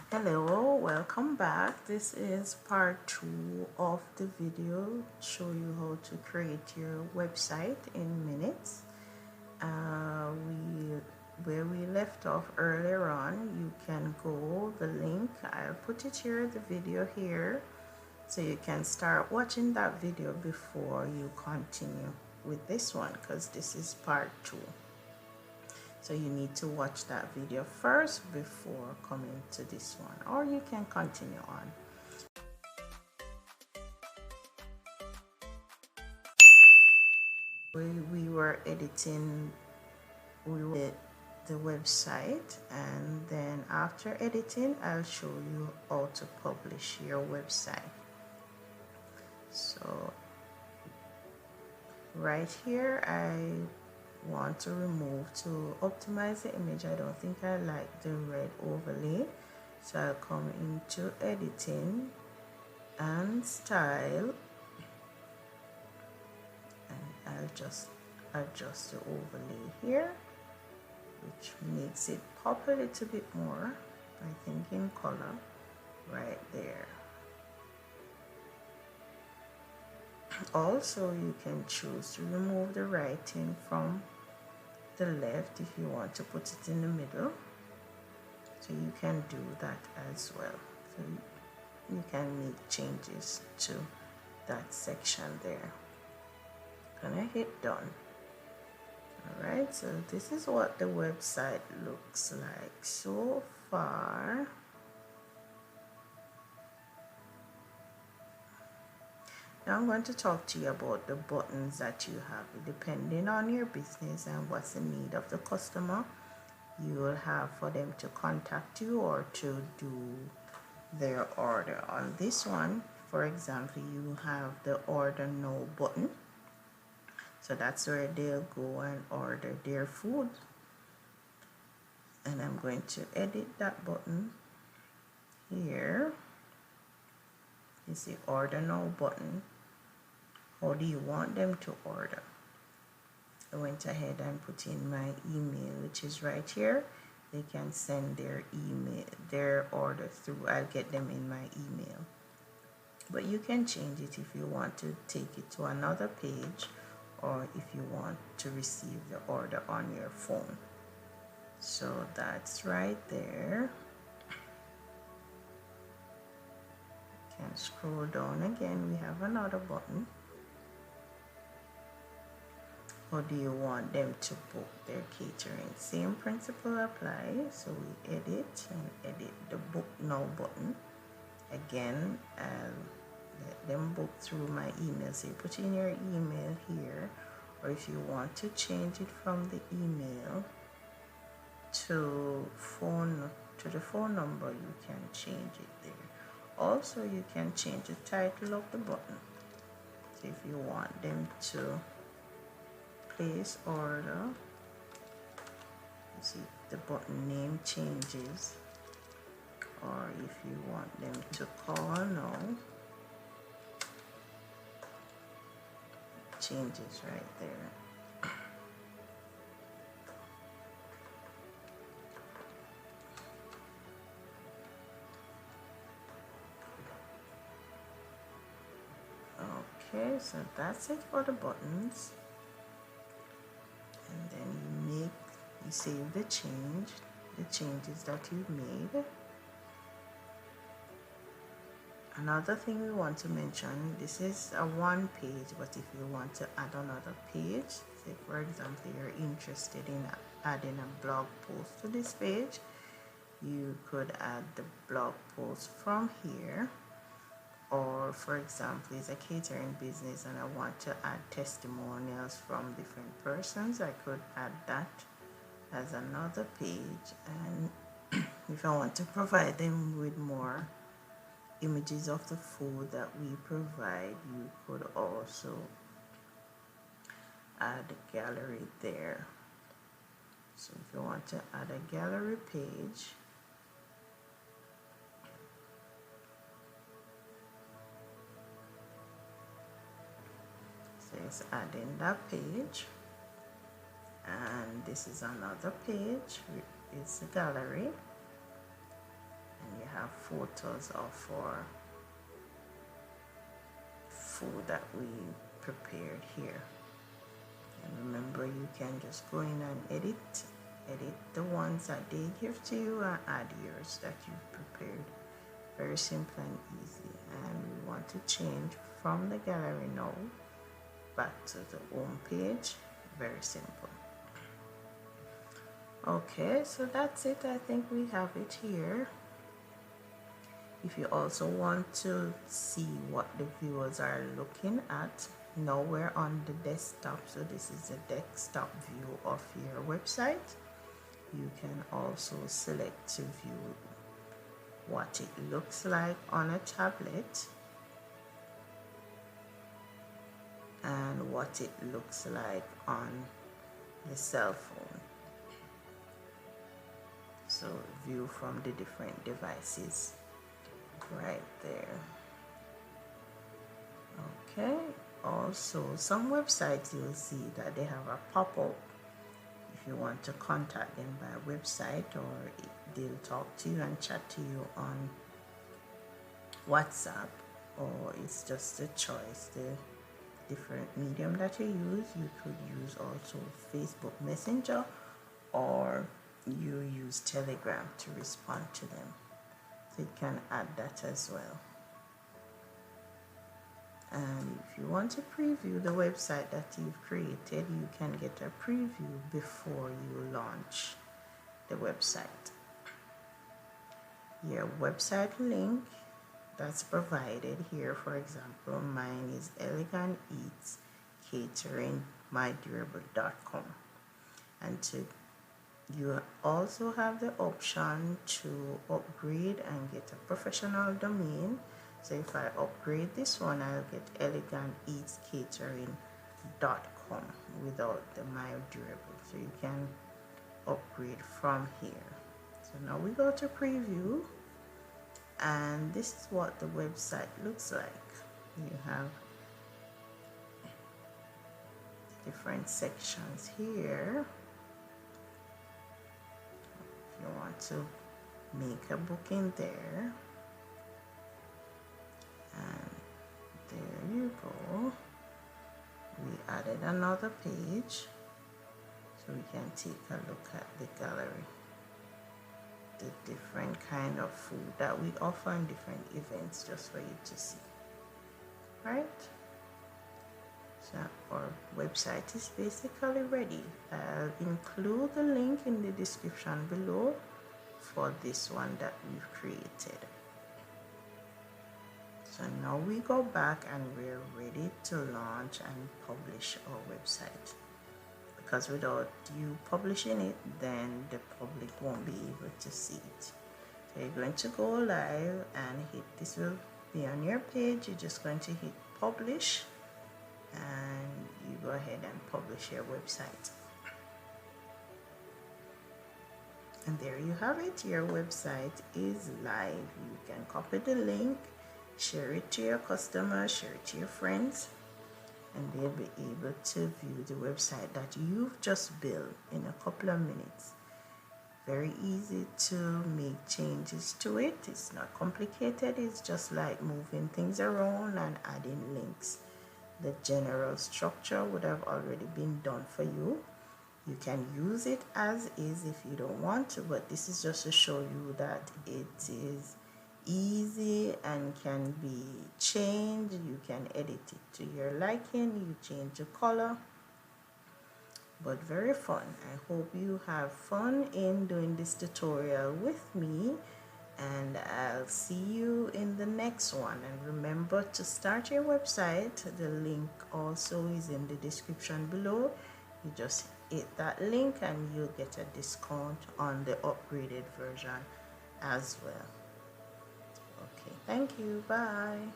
Hello, welcome back. This is part 2 of the video show you how to create your website in minutes. Where we left off earlier on, you can go the link, I'll put it here, the video here, so you can start watching that video before you continue with this one, because this is part 2. So you need to watch that video first before coming to this one, or you can continue on. We were editing the website, and then after editing I'll show you how to publish your website. So right here I want to optimize the image. I don't think I like the red overlay, so I'll come into editing and style, and I'll just adjust the overlay here, which makes it pop a little bit more, I think in color right there. Also, you can choose to remove the writing from the left if you want to put it in the middle, so you can do that as well. So you can make changes to that section there. Gonna hit done. Alright, so this is what the website looks like so far. Now I'm going to talk to you about the buttons that you have. Depending on your business and what's the need of the customer, you will have for them to contact you or to do their order. On this one, for example, you have the order now button. So that's where they'll go and order their food. And I'm going to edit that button here. You see order now button. How do you want them to order? I went ahead and put in my email, which is right here. They can send their email, their order through. I'll get them in my email. But you can change it if you want to take it to another page, or if you want to receive the order on your phone. So that's right there. You can scroll down again. We have another button. How do you want them to book their catering? Same principle applies. So we edit the book now button. Again, I'll let them book through my email. So you put in your email here, or if you want to change it from the email to the phone number, you can change it there. Also, you can change the title of the button. So if you want them to place order, you see the button name changes, or if you want them to call now, changes right there. Okay, so that's it for the buttons. And then you save the changes that you've made. Another thing we want to mention, this is a one page, but if you want to add another page, say for example you're interested in adding a blog post to this page, you could add the blog post from here. Or for example, it's a catering business and I want to add testimonials from different persons, I could add that as another page. And if I want to provide them with more images of the food that we provide, you could also add a gallery there. So if you want to add a gallery page, so it's adding that page, and this is another page, it's a gallery, and you have have photos of our food that we prepared here. And remember, you can just go in and edit the ones that they give to you and add yours that you've prepared. Very simple and easy. And we want to change from the gallery now back to the home page. Very simple. Okay, so that's it. I think we have it here. If you also want to see what the viewers are looking at, now we're on the desktop, so this is the desktop view of your website. You can also select to view what it looks like on a tablet and what it looks like on the cell phone. So view from the different devices right there. Okay, also some websites you'll see that they have a pop-up if you want to contact them by website, or they'll talk to you and chat to you on WhatsApp, or it's just a choice, the different medium that you use. You could use also Facebook Messenger, or you use Telegram to respond to them. So you can add that as well. And if you want to preview the website that you've created, you can get a preview before you launch the website. Your website link that's provided here, for example, mine is Elegant Eats Catering mydurable.com, and you also have the option to upgrade and get a professional domain. So if I upgrade this one, I'll get eleganteatscatering.com without the mydurable. So you can upgrade from here. So now we go to preview, and this is what the website looks like. You have different sections here. If you want to make a booking there, and there you go. We added another page so we can take a look at the gallery, the different kind of food that we offer in different events, just for you to see. Right? So our website is basically ready. I'll include the link in the description below for this one that we've created. So now we go back and we're ready to launch and publish our website, because without you publishing it, then the public won't be able to see it. So you're going to go live and hit, this will be on your page. You're just going to hit publish, and you go ahead and publish your website. And there you have it. Your website is live. You can copy the link, share it to your customers, share it to your friends, and they'll be able to view the website that you've just built in a couple of minutes. Very easy to make changes to it. It's not complicated. It's just like moving things around and adding links. The general structure would have already been done for you. You can use it as is if you don't want to, but this is just to show you that it is easy and can be changed. You can edit it to your liking. You change the color, but very fun. I hope you have fun in doing this tutorial with me, and I'll see you in the next one. And remember to start your website. The link also is in the description below. You just hit that link and you'll get a discount on the upgraded version as well. Okay, thank you. Bye.